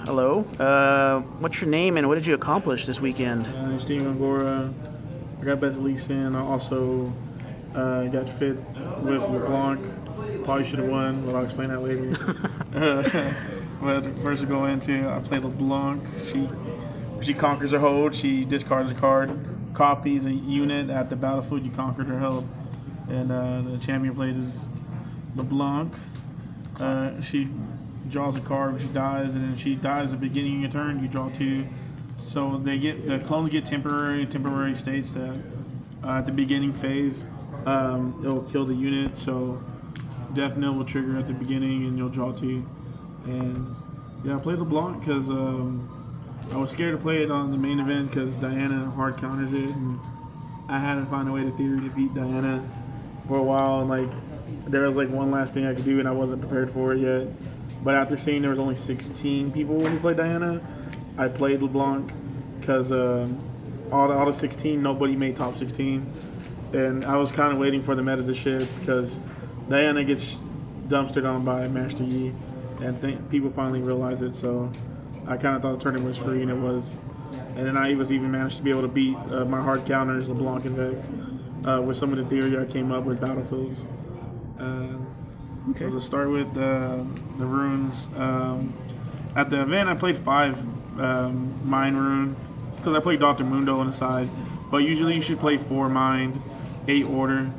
Hello. What's your name and what did you accomplish this weekend? Steven Angora. I got best lease in. I also got fifth with LeBlanc. Probably should have won, but I'll explain that later. But first to go into, I played LeBlanc. She conquers her hold. She discards a card, copies a unit at the battlefield. You conquered her hold, and the champion played is LeBlanc. She draws a card when she dies, and then she dies at the beginning of your turn. You draw two. So the clones get temporary states that at the beginning phase it'll kill the unit. So Death Knell will trigger at the beginning, and you'll draw two. And yeah, I played LeBlanc because I was scared to play it on the main event because Diana hard counters it, and I had to find a way to theory to beat Diana for a while. And there was one last thing I could do, and I wasn't prepared for it yet. But after seeing there was only 16 people who played Diana, I played LeBlanc because all the 16, nobody made top 16. And I was kind of waiting for the meta to shift because Diana gets dumpstered on by Master Yi, and people finally realized it. So I kind of thought the tournament was free, and it was. And then I even managed to be able to beat my hard counters, LeBlanc and Vex, with some of the theory I came up with battlefields. So to start with the runes, at the event I played 5 Mind Rune. It's because I played Dr. Mundo on the side, but usually you should play 4 Mind, 8 Order.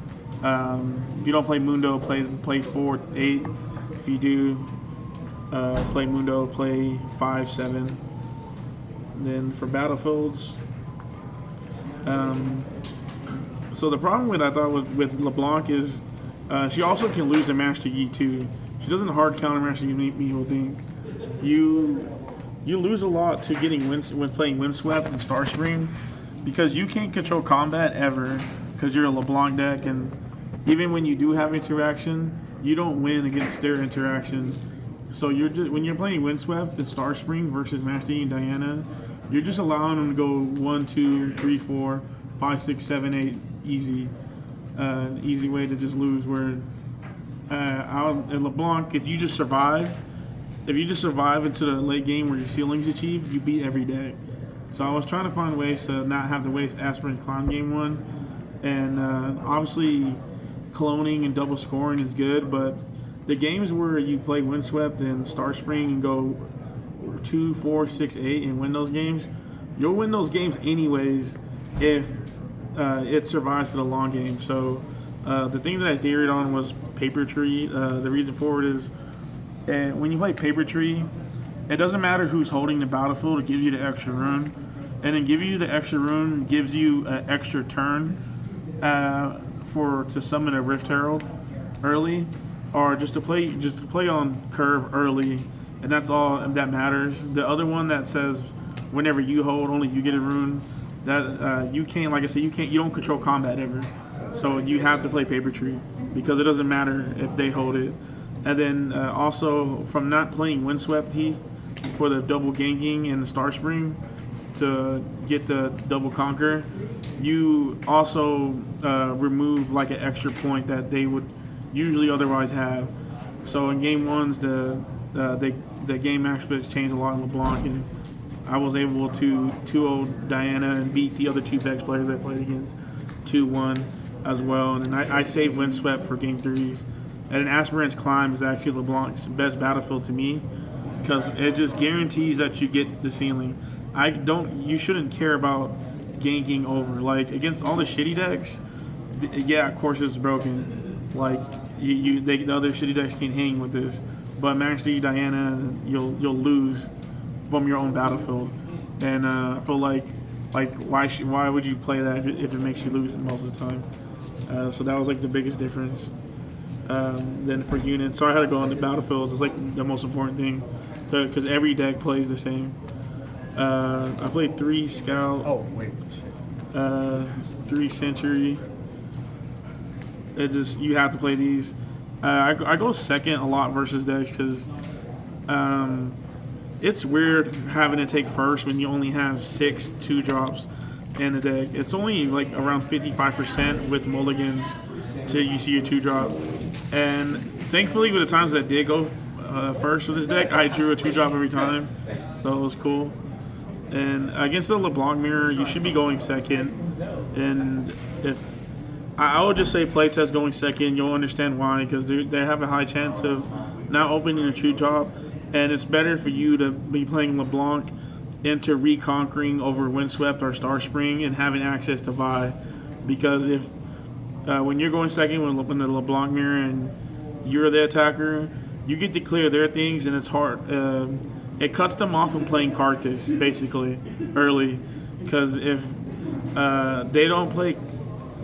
If you don't play Mundo, play 4, 8. If you do play Mundo, play 5, 7. Then for battlefields, so the problem with LeBlanc is she also can lose to Master Yi too. She doesn't hard counter Master Yi, people think. You lose a lot to getting when playing Windswept and Starscream because you can't control combat ever because you're a LeBlanc deck, and even when you do have interaction, you don't win against their interaction. So when you're playing Windswept and Starscream versus Master Yi and Diana, you're just allowing them to go 1, 2, 3, 4, 5, 6, 7, 8 easy. An easy way to just lose. Where at LeBlanc, if you just survive into the late game where your ceiling's achieved, you beat every deck. So I was trying to find ways to not have to waste Aspirin Climb game 1, and obviously cloning and double scoring is good, but the games where you play Windswept and Starspring and go 2, 4, 6, 8 and win those games, you'll win those games anyways if it survives to the long game. So the thing that I theoried on was Paper Tree. The reason for it is when you play Paper Tree, it doesn't matter who's holding the battlefield, it gives you the extra rune. And then give you the extra rune gives you an extra turn to summon a Rift Herald early, or just to play on curve early, and that's all that matters. The other one that says whenever you hold, only you get a rune. That you can't, like I said, you don't control combat ever, so you have to play Paper Tree because it doesn't matter if they hold it. And then also from not playing Windswept Heath for the double ganking and the Starspring to get the double conquer, you also remove an extra point that they would usually otherwise have. So in game 1s, the game aspects change a lot in LeBlanc, and I was able to 2-0 Diana and beat the other 2 Vex players I played against 2-1 as well. And I saved Windswept for game 3s. And an Aspirant's Climb is actually LeBlanc's best battlefield to me because it just guarantees that you get the ceiling. You shouldn't care about ganking over. Against all the shitty decks, yeah, of course it's broken. The other shitty decks can hang with this. But Master Yi, Diana, you'll lose from your own battlefield, and I feel why would you play that if it makes you lose most of the time? So that was the biggest difference. Then for units, so I had to go on the battlefields. It's the most important thing, because every deck plays the same. I played 3 Scout. Oh wait. 3 Century. You have to play these. I go second a lot versus decks because it's weird having to take first when you only have 6 2-drops in the deck. It's only around 55% with mulligans till you see your 2-drop. And thankfully, with the times that did go first with this deck. I drew a 2-drop every time, so it was cool. And against the LeBlanc mirror, you should be going second. And if I would just say playtest going second, you'll understand why, because they have a high chance of not opening a 2-drop, and it's better for you to be playing LeBlanc into reconquering over Windswept or Starspring and having access to Vi, because if when you're going second with the LeBlanc mirror and you're the attacker, you get to clear their things, and it's hard. It cuts them off from playing Karthus basically early, because if they don't play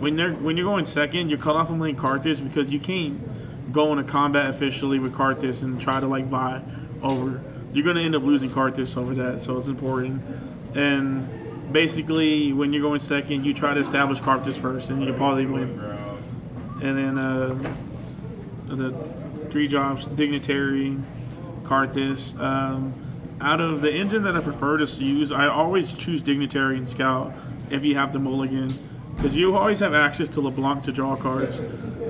when you're going second, you're cut off from playing Karthus because you can't go into combat officially with Karthus and try to like Vi over. You're going to end up losing Karthus over that, so it's important. And basically, when you're going second, you try to establish Karthus first, and you probably win. And then the 3-drops, Dignitary, Karthus. Out of the engine that I prefer to use, I always choose Dignitary and Scout if you have to mulligan, because you always have access to LeBlanc to draw cards.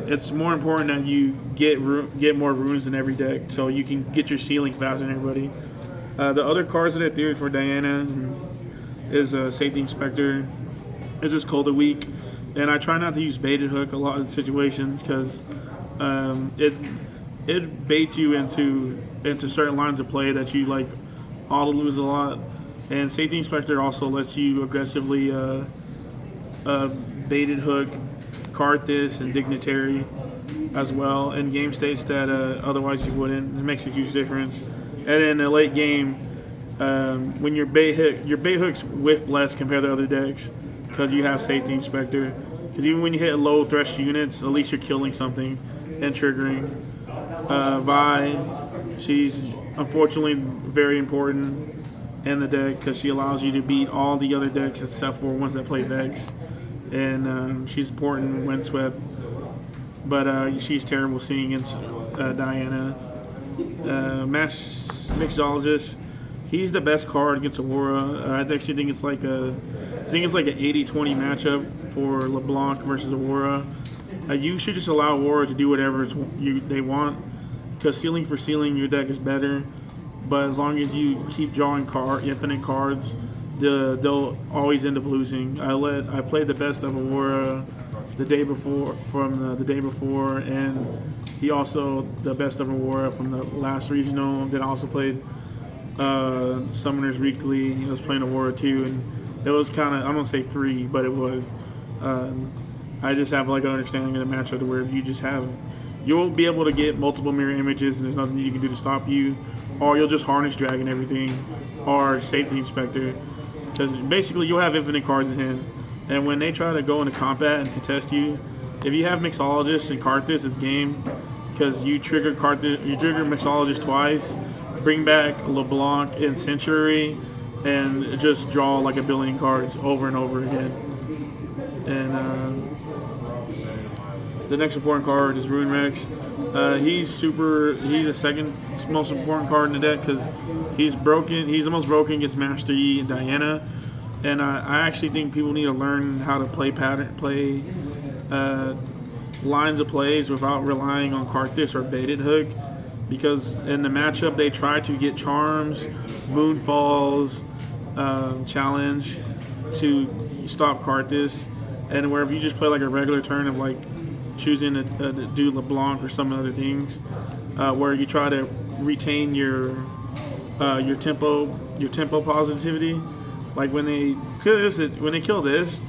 It's more important that you get more runes in every deck, so you can get your ceiling faster than everybody. The other cards that I threw for Diana is Safety Inspector. It's just cold a week, and I try not to use Baited Hook a lot of situations because it baits you into certain lines of play that you like auto lose a lot. And Safety Inspector also lets you aggressively Baited Hook, Karthus, and Dignitary as well in game states that otherwise you wouldn't. It makes a huge difference. And in the late game, when your bait hooks whiff less compared to other decks because you have Safety Inspector. Because even when you hit low thresh units, at least you're killing something and triggering. Vi, she's unfortunately very important in the deck because she allows you to beat all the other decks except for ones that play Vex. And she's important in Windswept, but she's terrible seeing against Diana. Mixologist, he's the best card against Aurora. I actually think it's like an 80-20 matchup for LeBlanc versus Aurora. You should just allow Aurora to do whatever they want, because ceiling for ceiling, your deck is better. But as long as you keep drawing infinite cards, they'll always end up losing. I played the best of Aurora the day before, and he also the best of Aurora from the last regional. Then I also played Summoners Weekly. I was playing Aurora too, and it was kind of, I don't say free, but it was. I just have like an understanding of the matchup to where you'll be able to get multiple mirror images, and there's nothing you can do to stop you, or you'll just harness Dragon everything, or Safety Inspector. Because basically you'll have infinite cards in hand, and when they try to go into combat and contest you, if you have Mixologist and Karthus, it's game. Because you trigger Mixologist twice, bring back LeBlanc and Century, and just draw like a billion cards over and over again. And the next important card is Rune Rex. He's the second most important card in the deck because he's broken. He's the most broken against Master Yi and Diana. And I actually think people need to learn how to play lines of plays without relying on Karthus or Baited Hook, because in the matchup they try to get charms, Moonfalls, challenge to stop Karthus, and wherever you just play like a regular turn of like choosing to do LeBlanc or some other things, where you try to retain your tempo positivity. Like when they kill this,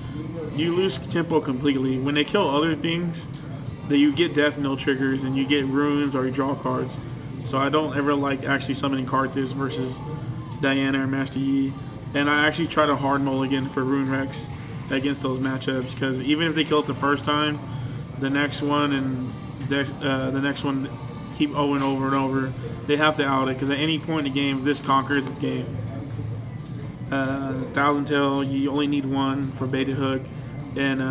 you lose tempo completely. When they kill other things, that you get death no triggers and you get runes or you draw cards. So I don't ever like actually summoning Karthus versus Diana or Master Yi. And I actually try to hard mulligan for Rune Rex against those matchups, because even if they kill it the first time, the next one keep over and over and over. They have to out it, because at any point in the game, if this conquers its game. Thousand Tail, you only need one for Baited Hook. And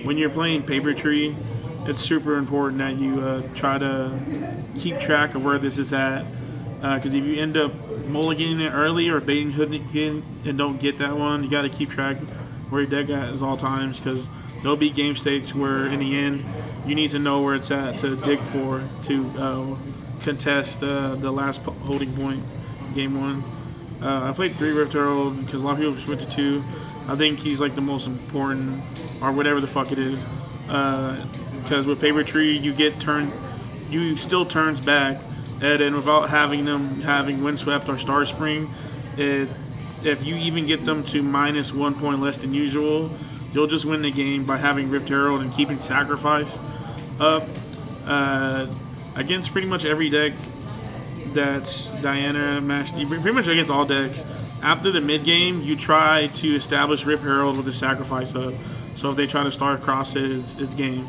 when you're playing Paper Tree, it's super important that you try to keep track of where this is at. Because if you end up mulliganing it early or baiting hook again and don't get that one, you got to keep track where your deck at all times, because there'll be game states where in the end you need to know where it's at to dig for to contest the last holding points, game 1. I played 3 Rift Herald because a lot of people just went to 2. I think he's like the most important, or whatever the fuck it is. Because with Paper Tree, you still turns back, and then without having them having Windswept or Star Spring, if you even get them to minus 1 point less than usual, you'll just win the game by having Rift Herald and keeping Sacrifice up against pretty much every deck that's Diana, Master, pretty much against all decks. After the mid game, you try to establish Rift Herald with the Sacrifice up. So if they try to start across it's game.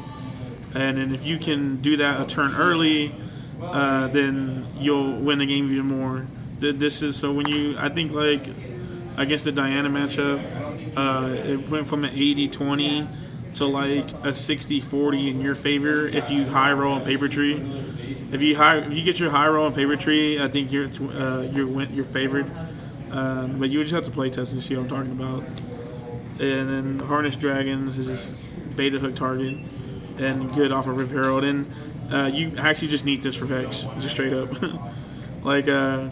And then if you can do that a turn early, then you'll win the game even more. This is so when you, I think like against the Diana matchup, it went from an 80-20 to like a 60-40 in your favor if you high roll on Paper Tree. If you get your high roll on Paper Tree, I think you're favored. But you just have to play test and see what I'm talking about. And then Harness Dragons is just beta hook target and good off of Rift Herald. And you actually just need this for Vex, just straight up. Like I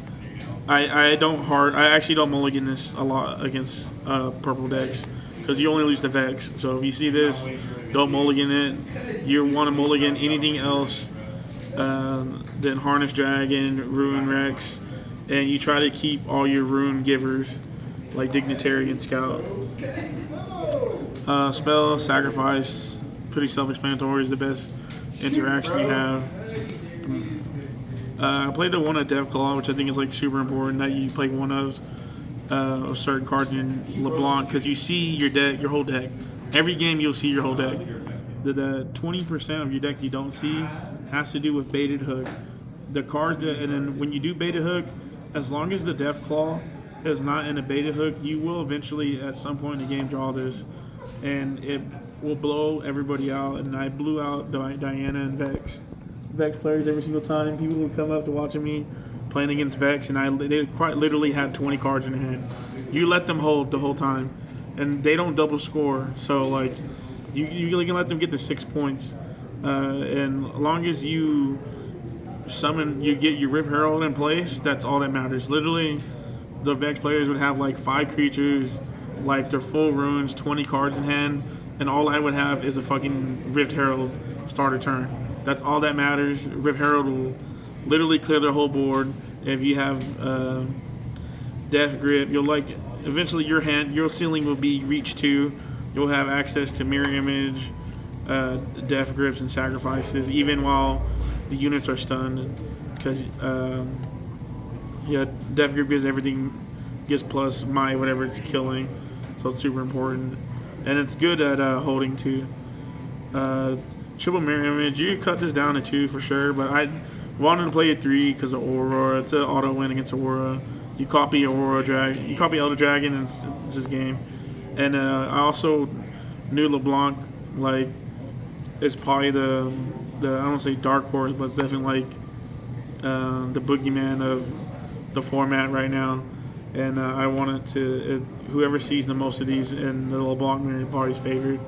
actually don't mulligan this a lot against purple decks because you only lose to Vex. So if you see this, don't mulligan it. You want to mulligan anything else than Harness Dragon, Ruin Rex, and you try to keep all your rune givers like Dignitary and Scout. Spell, Sacrifice, pretty self-explanatory, is the best interaction you have. I played the one at Deathclaw, which I think is like super important that you play one of certain cards in LeBlanc because you see your whole deck. Every game you'll see your whole deck. The 20% of your deck you don't see has to do with baited hook. The cards and then when you do baited hook, as long as the Deathclaw is not in a beta hook, you will eventually at some point in the game draw this, and it will blow everybody out. And I blew out Diana and Vex players every single time. People would come up to watching me playing against Vex, and they quite literally had 20 cards in their hand. You let them hold the whole time, and they don't double score. So like, you can let them get to 6 points, and as long as you get your Rift Herald in place, that's all that matters. Literally, the Vex players would have like 5 creatures, like their full runes, 20 cards in hand, and all I would have is a fucking Rift Herald starter turn. That's all that matters. Rift Herald will literally clear their whole board. If you have Death Grip, eventually your ceiling will be Reach 2. You'll have access to Mirror Image, Death Grips, and Sacrifices, even while the units are stunned. Because, Death Grip gives plus my whatever it's killing. So it's super important. And it's good at holding too. Triple Mirror Image, you cut this down to 2 for sure, but I wanted to play a 3 because of Aurora. It's an auto win against Aurora. You copy Elder Dragon, and it's just game. And I also knew LeBlanc, like, is probably the I don't want to say dark horse, but it's definitely like the boogeyman of the format right now. And I wanted whoever sees the most of these in the LeBlanc mirror party's favorite.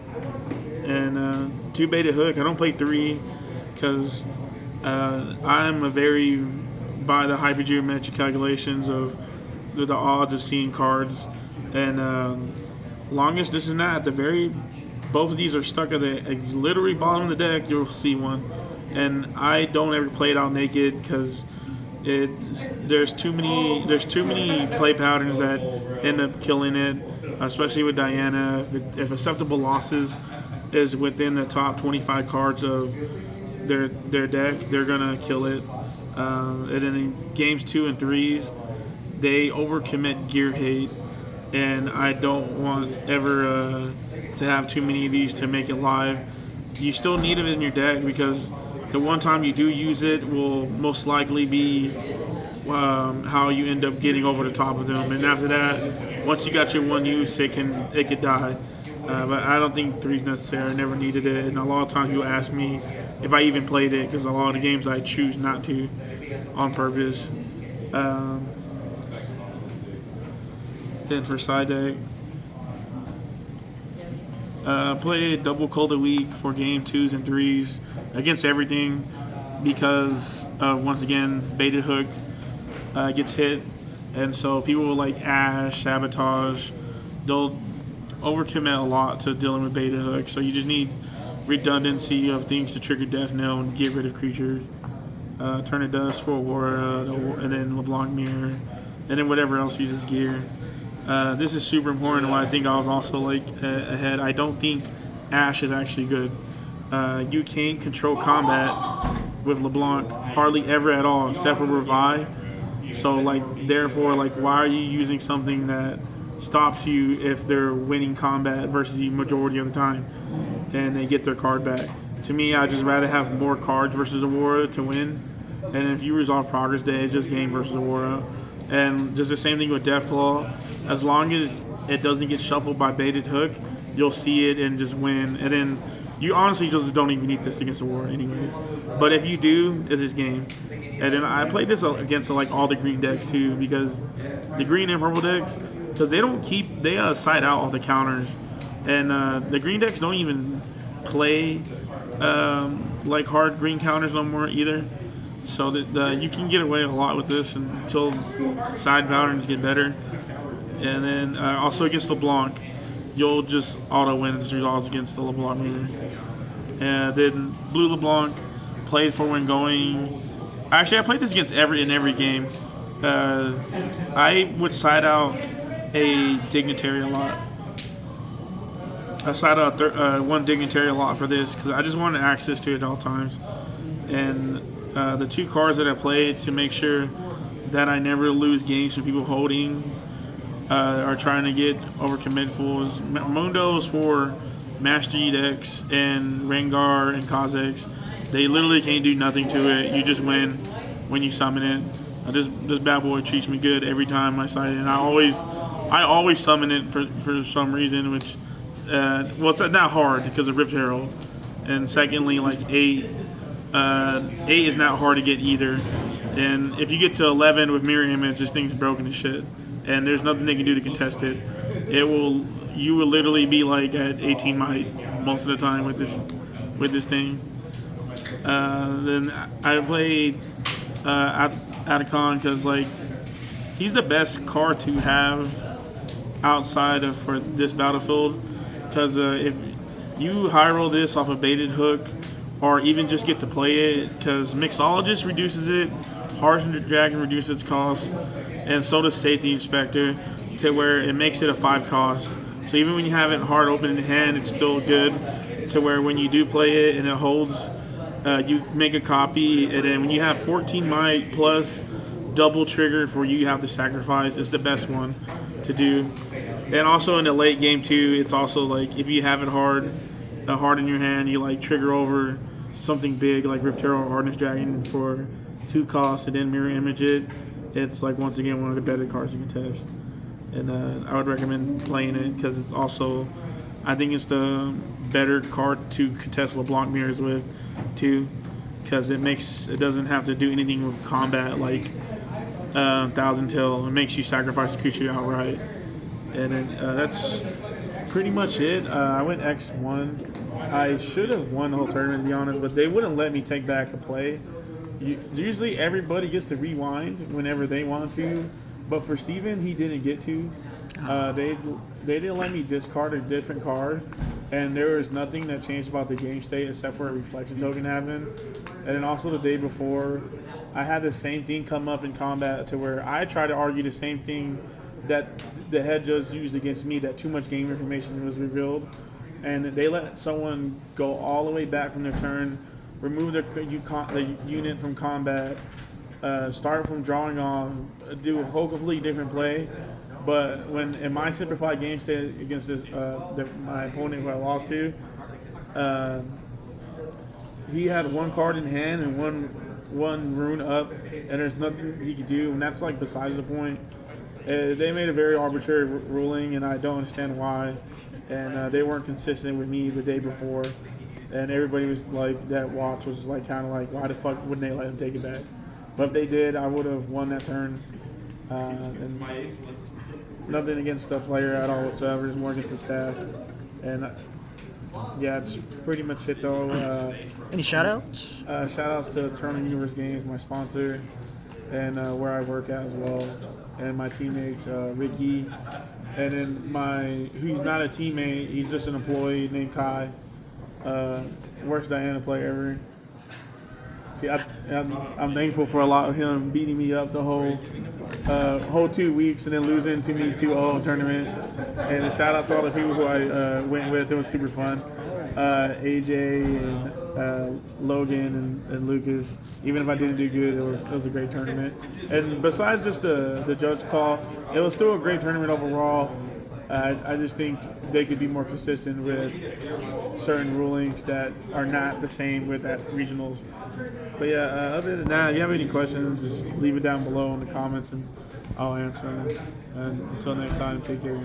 And 2 beta hook. I don't play 3 because I'm by the hypergeometric calculations of the odds of seeing cards. And longest this is not at both of these are stuck at the literally bottom of the deck, you'll see one. And I don't ever play it out naked because there's too many play patterns that end up killing it, especially with Diana. If acceptable losses is within the top 25 cards of their deck, they're gonna kill it. And then in games 2 and 3s, they overcommit Gear Hate, and I don't want ever to have too many of these to make it live. You still need it in your deck because the one time you do use it will most likely be how you end up getting over the top of them. And after that, once you got your one use, it could die. But I don't think 3 is necessary. I never needed it. And a lot of times you'll ask me if I even played it because a lot of the games I choose not to on purpose. Then for side deck, play double Cold a week for game 2s and 3s against everything. because once again, baited hook gets hit, and so people will like Ash, Sabotage. They'll overcommit a lot to dealing with baited hook. So you just need redundancy of things to trigger Death Knell and get rid of creatures. Turn to Dust for Aurora, and then LeBlanc Mirror, and then whatever else uses gear. This is super important. Why I think I was also like ahead. I don't think Ash is actually good. You can't control combat with LeBlanc hardly ever at all, except for Revive. So like, therefore, like, why are you using something that stops you if they're winning combat versus you majority of the time, and they get their card back? To me, I'd just rather have more cards versus Aurora to win. And if you resolve Progress Day, it's just game versus Aurora. And just the same thing with Deathclaw. As long as it doesn't get shuffled by baited hook, you'll see it and just win. And then you honestly just don't even need this against Aurora anyways. But if you do, it's this game. And then I played this against like all the green decks too, because the green and purple decks, because they side out all the counters. And the green decks don't even play like hard green counters no more either. So that you can get away a lot with this until side patterns get better. And then also against LeBlanc, you'll just auto win this resolves against the LeBlanc meter. And then blue LeBlanc, played for when going. Actually, I played this against in every game. I would side out a Dignitary a lot. I side out one Dignitary a lot for this because I just wanted access to it at all times. And the two cards that I played to make sure that I never lose games from people holding or trying to get overcommit fools. Mundo's for Master Decks and Rengar and Kha'Zix. They literally can't do nothing to it. You just win when you summon it. This bad boy treats me good every time I side it, and I always summon it for some reason, which well, it's not hard because of Rift Herald, and secondly, like 8 is not hard to get either. And if you get to 11 with Mirror Image, this thing's broken as shit, and there's nothing they can do to contest it. You will literally be like at 18 might most of the time with this thing. Then I played Atacon because like he's the best card to have outside of for this battlefield. Because if you high roll this off a baited hook, or even just get to play it, because Mixologist reduces it, Hardened Dragon reduces its cost, and so does Safety Inspector, to where it makes it a 5 cost. So even when you have it hard open in hand, it's still good. To where when you do play it and it holds, you make a copy, and then when you have 14 might plus double trigger for you have to sacrifice, it's the best one to do. And also in the late game too, it's also like if you have it hard in your hand, you like trigger over something big like Rift Herald or Hardened Dragon for 2 costs and then mirror image it. It's like once again one of the better cards you can test. And I would recommend playing it because it's also, I think it's the better card to contest LeBlanc mirrors with too, because it doesn't have to do anything with combat like Thousand Tail. It makes you sacrifice the creature outright. And then that's pretty much it. I went X1. I should have won the whole tournament, to be honest, but they wouldn't let me take back a play. Usually everybody gets to rewind whenever they want to, but for Steven, he didn't get to. They didn't let me discard a different card, and there was nothing that changed about the game state except for a reflection token happening. And then also the day before, I had the same thing come up in combat to where I tried to argue the same thing that the head judge used against me, that too much game information was revealed, and they let someone go all the way back from their turn, remove the unit from combat, start from drawing off, do a whole completely different play. But when in my simplified game state against this my opponent who I lost to, he had 1 card in hand and one rune up, and there's nothing he could do, and that's like besides the point. They made a very arbitrary ruling, and I don't understand why. And they weren't consistent with me the day before, and everybody was like, that watch was like kind of like, why the fuck wouldn't they let him take it back? But if they did, I would have won that turn. And nothing against the player at all whatsoever, it's more against the staff. And Yeah, it's pretty much it though. Any shout outs? Shout outs to Toronto Universe Games, my sponsor, and where I work at as well, and my teammates, Ricky, and then he's not a teammate, he's just an employee named Kai, worst Diana player ever. Yeah, I'm thankful for a lot of him beating me up the whole 2 weeks and then losing to me 2-0 tournament. And a shout out to all the people who I went with. It was super fun. AJ and Logan and Lucas. Even if I didn't do good, it was a great tournament. And besides just the judge call, it was still a great tournament overall. I just think they could be more consistent with certain rulings that are not the same with at regionals. But yeah, other than that, if you have any questions, just leave it down below in the comments and I'll answer them. And until next time, take care.